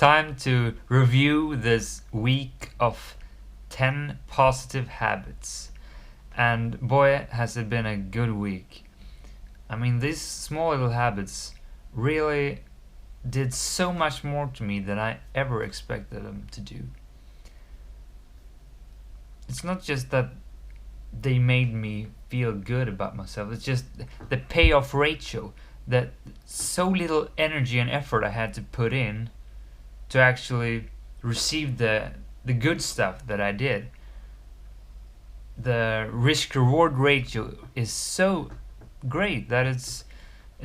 time to review this week of 10 positive habits. And boy, has it been a good week. I mean, these small little habits really did so much more to me than I ever expected them to do. It's not just that they made me feel good about myself, it's just the payoff ratio, that so little energy and effort I had to put in to actually receive the good stuff that I did. The risk reward ratio is so great that it's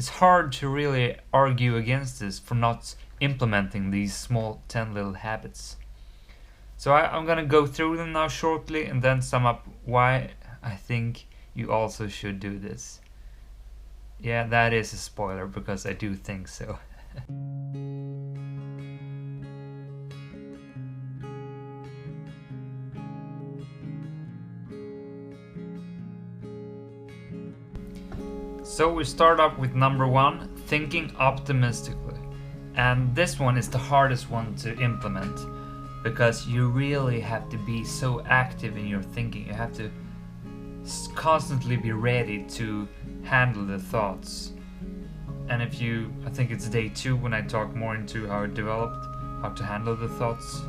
hard to really argue against this for not implementing these small 10 little habits. So I'm gonna go through them now shortly and then sum up why I think you also should do this. Yeah, that is a spoiler because I do think so. So we start up with number 1, thinking optimistically. And this one is the hardest one to implement because you really have to be so active in your thinking. You have to constantly be ready to handle the thoughts. And I think it's day 2 when I talk more into how it developed, how to handle the thoughts,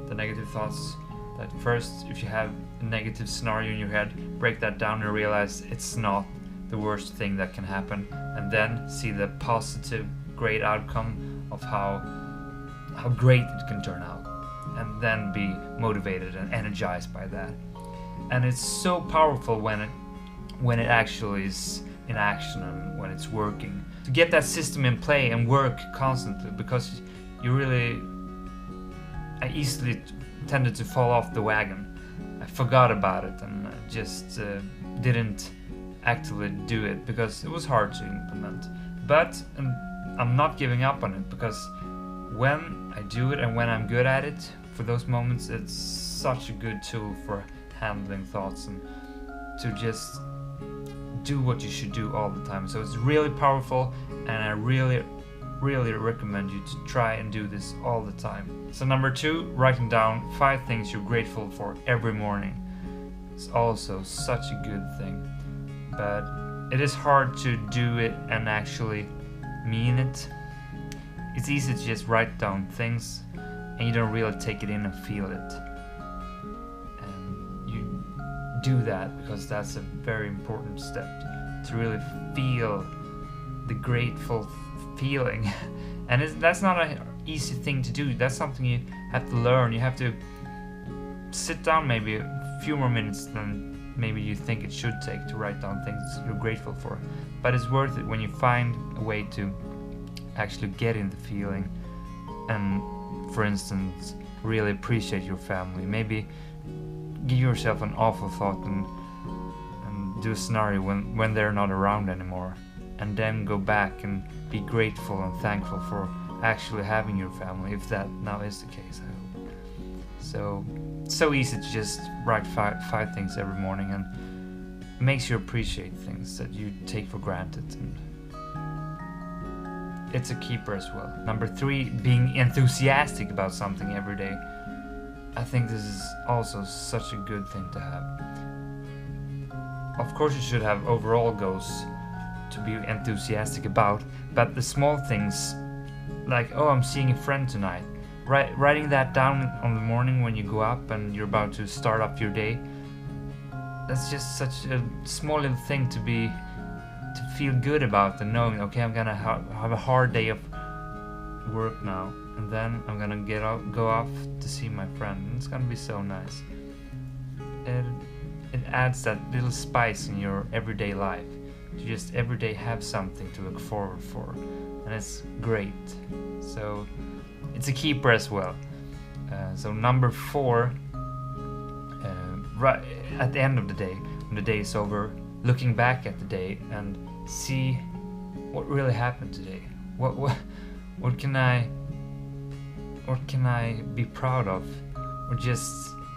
the negative thoughts. That first, if you have a negative scenario in your head, break that down and realize it's not the worst thing that can happen, and then see the positive, great outcome of how great it can turn out, and then be motivated and energized by that. And it's so powerful when it actually is in action and when it's working. To get that system in play and work constantly, because I easily tended to fall off the wagon. I forgot about it and I just didn't actively do it because it was hard to implement. But I'm not giving up on it, because when I do it and when I'm good at it, for those moments, it's such a good tool for handling thoughts and to just do what you should do all the time. So it's really powerful, and I really recommend you to try and do this all the time. So number 2, writing down 5 things you're grateful for every morning. It's also such a good thing, but it is hard to do it and actually mean it. It's easy to just write down things and you don't really take it in and feel it. And you do that because that's a very important step, to really feel the grateful feeling. And that's not an easy thing to do. That's something you have to learn. You have to sit down maybe a few more minutes than maybe you think it should take to write down things you're grateful for. But it's worth it when you find a way to actually get in the feeling and, for instance, really appreciate your family. Maybe give yourself an awful thought and do a scenario when they're not around anymore, and then go back and be grateful and thankful for actually having your family, if that now is the case, I hope. So easy to just write five things every morning, and it makes you appreciate things that you take for granted, and it's a keeper as well. Number 3, being enthusiastic about something every day. I think this is also such a good thing to have. Of course you should have overall goals to be enthusiastic about, but the small things, like, oh, I'm seeing a friend tonight, writing that down on the morning when you go up and you're about to start up your day, that's just such a small little thing to feel good about, and knowing, okay, I'm gonna have a hard day of work now, and then I'm gonna go off to see my friend, and it's gonna be so nice. It adds that little spice in your everyday life, to just every day have something to look forward for, and it's great. So it's a keeper as well. So number 4, right at the end of the day, when the day is over, looking back at the day and see what really happened today. What can I be proud of, or just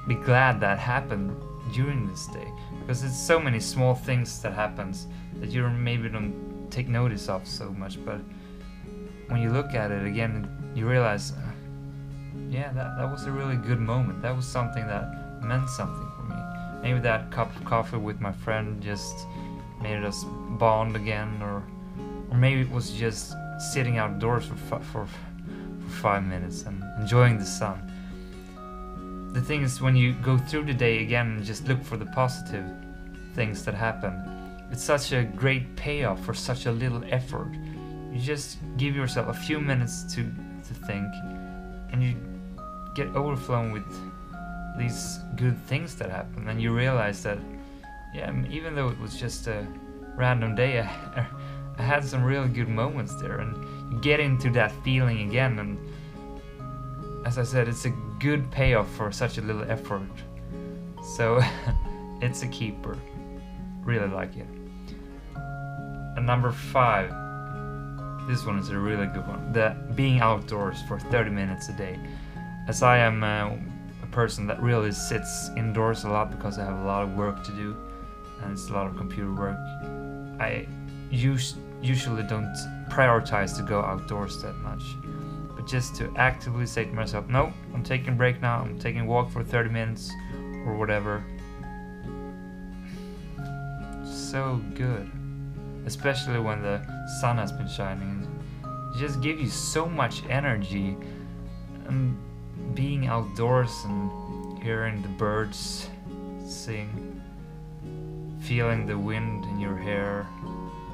be glad that happened during this day? Because it's so many small things that happens that you maybe don't take notice of so much, but when you look at it again, you realize yeah, that was a really good moment. That was something that meant something for me. Maybe that cup of coffee with my friend just made us bond again, or maybe it was just sitting outdoors for 5 minutes and enjoying the sun. The thing is, when you go through the day again and just look for the positive things that happen, it's such a great payoff for such a little effort. You just give yourself a few minutes to think, and you get overflown with these good things that happen, and you realize that, yeah, even though it was just a random day, I had some really good moments there, and you get into that feeling again, and as I said, it's a good payoff for such a little effort. So it's a keeper. Really like it. And number 5, this one is a really good one. The being outdoors for 30 minutes a day. As I am a person that really sits indoors a lot because I have a lot of work to do, and it's a lot of computer work, I usually don't prioritize to go outdoors that much. But just to actively say to myself, no, I'm taking a break now, I'm taking a walk for 30 minutes or whatever. So good. Especially when the sun has been shining. It just gives you so much energy. And being outdoors and hearing the birds sing, feeling the wind in your hair,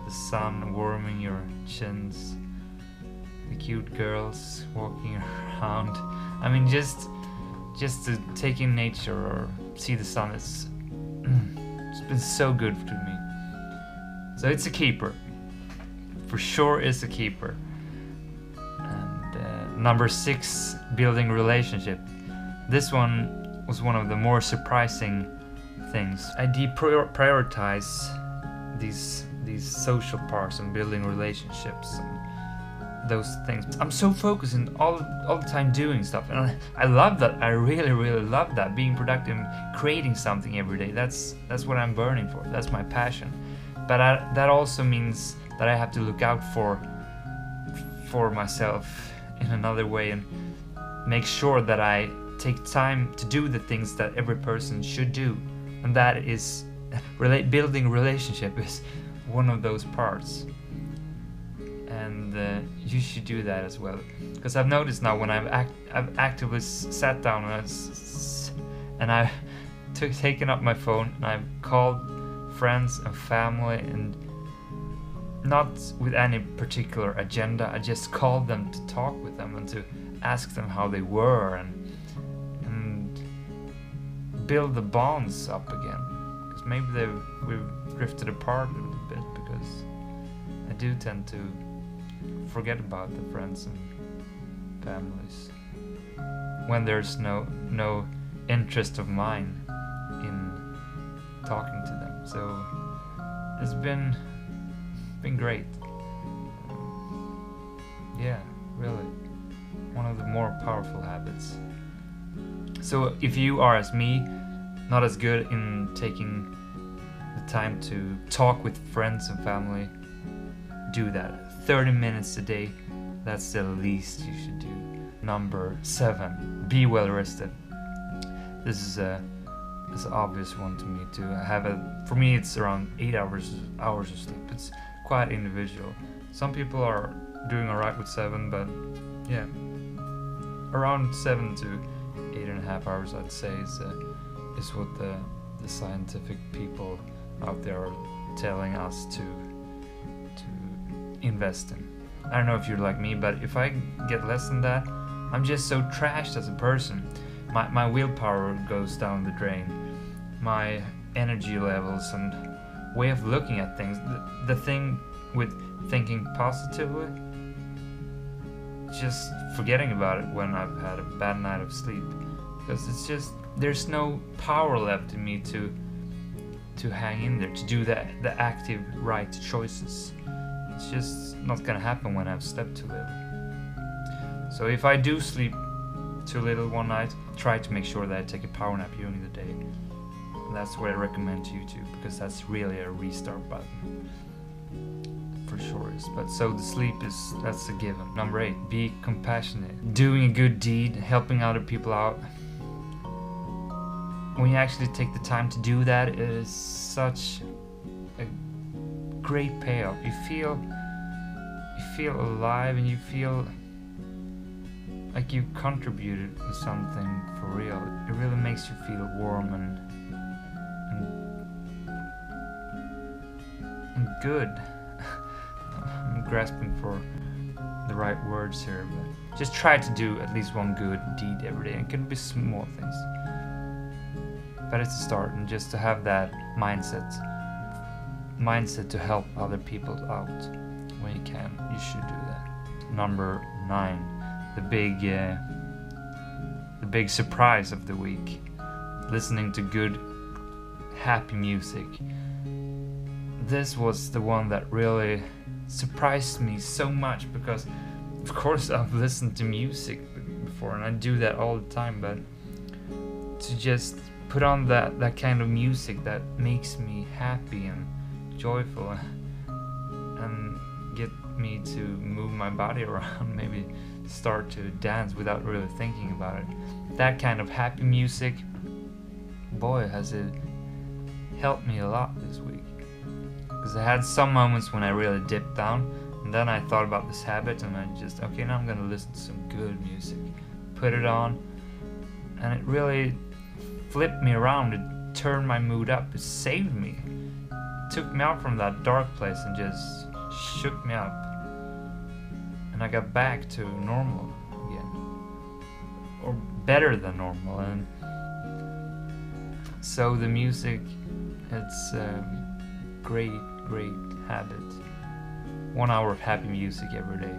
the sun warming your chins, the cute girls walking around. I mean, just to take in nature or see the sun, it's been so good to me. So it's a keeper. For sure it's a keeper. And number 6, building relationship. This one was one of the more surprising things. I deprioritize these social parts and building relationships and those things. I'm so focused and all the time doing stuff, and I love that. I really love that, being productive and creating something every day. That's what I'm burning for. That's my passion. But that also means that I have to look out for myself in another way and make sure that I take time to do the things that every person should do, and that is building relationship is one of those parts. And you should do that as well, because I've noticed now when I've actively sat down and I've taken up my phone and I've called friends and family, and not with any particular agenda. I just called them to talk with them and to ask them how they were and build the bonds up again, because maybe we've drifted apart a little bit, because I do tend to forget about the friends and families when there's no interest of mine in talking to them. So it's been great. Yeah, really one of the more powerful habits. So if you are as me, not as good in taking the time to talk with friends and family, do that. 30 minutes a day, that's the least you should do. Number 7, be well rested. This is an obvious one to me too. For me it's around 8 hours of sleep. It's quite individual. Some people are doing alright with 7, but yeah, around 7 to 8.5 hours I'd say is what the scientific people out there are telling us to invest in. I don't know if you're like me, but if I get less than that, I'm just so trashed as a person. My willpower goes down the drain. My energy levels and way of looking at things. The thing with thinking positively, just forgetting about it when I've had a bad night of sleep, because it's just, there's no power left in me to hang in there, to do the active right choices. It's just not gonna happen when I've slept too little. So if I do sleep too little one night, try to make sure that I take a power nap during the day. And that's what I recommend to you too, because that's really a restart button. For for sure is. But so the sleep that's a given. Number 8, be compassionate. Doing a good deed, helping other people out. When you actually take the time to do that, it is such a great payoff. You feel alive, and you feel like you contributed to something for real. It really makes you feel warm and good. I'm grasping for the right words here, but just try to do at least one good deed every day. It can be small things, but it's a start, and just to have that mindset to help other people out when you can, you should do that. Number 9, the big surprise of the week: listening to good, happy music. This was the one that really surprised me so much, because of course I've listened to music before and I do that all the time, but to just put on that kind of music that makes me happy and joyful and get me to move my body around, maybe start to dance without really thinking about it. That kind of happy music, boy, has it helped me a lot this week. Because I had some moments when I really dipped down, and then I thought about this habit, and I just, okay, now I'm gonna listen to some good music. Put it on, and it really flipped me around. It turned my mood up. It saved me. It took me out from that dark place and just shook me up. And I got back to normal again. Or better than normal. And so the music, it's great habit. 1 hour of happy music every day,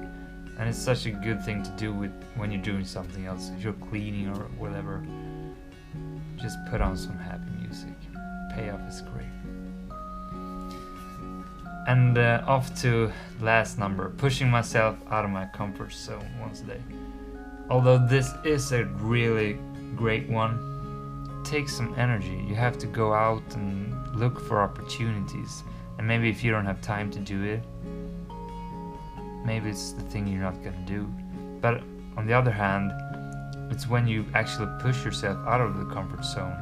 and it's such a good thing to do when you're doing something else. If you're cleaning or whatever, just put on some happy music. Payoff is great. And off to last number: pushing myself out of my comfort zone once a day. Although this is a really great one, it takes some energy. You have to go out and look for opportunities, and maybe if you don't have time to do it, maybe it's the thing you're not gonna do. But on the other hand, it's when you actually push yourself out of the comfort zone,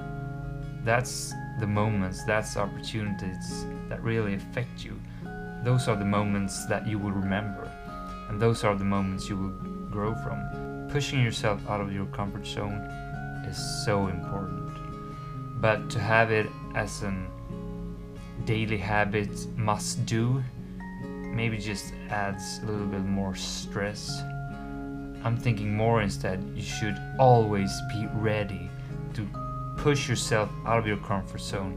that's the moments, that's the opportunities that really affect you. Those are the moments that you will remember, and those are the moments you will grow from. Pushing yourself out of your comfort zone is so important, but to have it as an daily habit, must do, maybe just adds a little bit more stress. I'm thinking more instead, you should always be ready to push yourself out of your comfort zone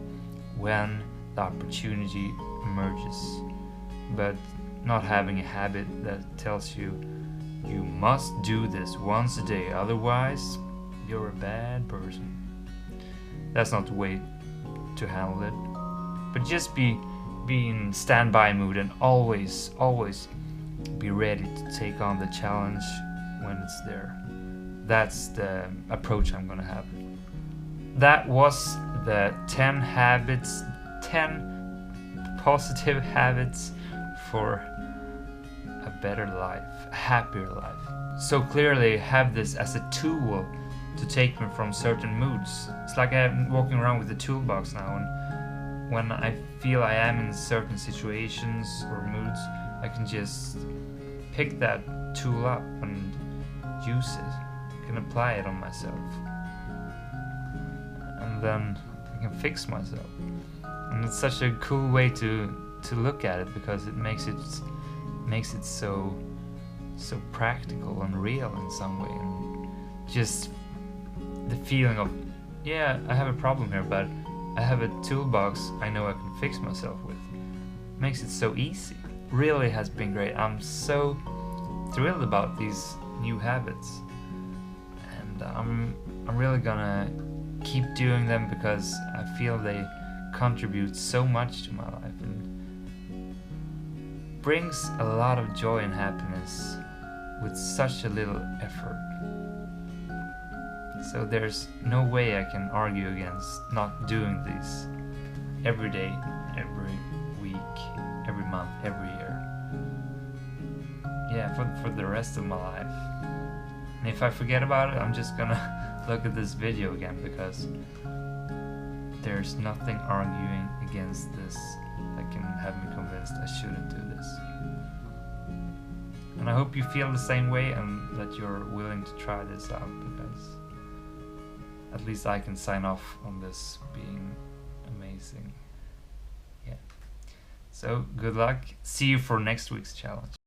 when the opportunity emerges, but not having a habit that tells you you must do this once a day, otherwise you're a bad person. That's not the way to handle it. But just be in standby mood and always be ready to take on the challenge when it's there. That's the approach I'm gonna have. That was the 10 positive habits for a better life, a happier life. So clearly have this as a tool to take me from certain moods. It's like I'm walking around with a toolbox now, and when I feel I am in certain situations or moods, I can just pick that tool up and use it. I can apply it on myself, and then I can fix myself. And it's such a cool way to look at it, because it makes it so practical and real in some way, and just the feeling of, yeah, I have a problem here, but I have a toolbox I know I can fix myself with. Makes it so easy. Really has been great. I'm so thrilled about these new habits, and I'm really gonna keep doing them, because I feel they contribute so much to my life and brings a lot of joy and happiness with such a little effort. So there's no way I can argue against not doing these every day, every week, every month, every year. for the rest of my life. And if I forget about it, I'm just gonna look at this video again, because there's nothing arguing against this that can have me convinced I shouldn't do this. And I hope you feel the same way and that you're willing to try this out, because at least I can sign off on this being amazing. Yeah. So good luck. See you for next week's challenge.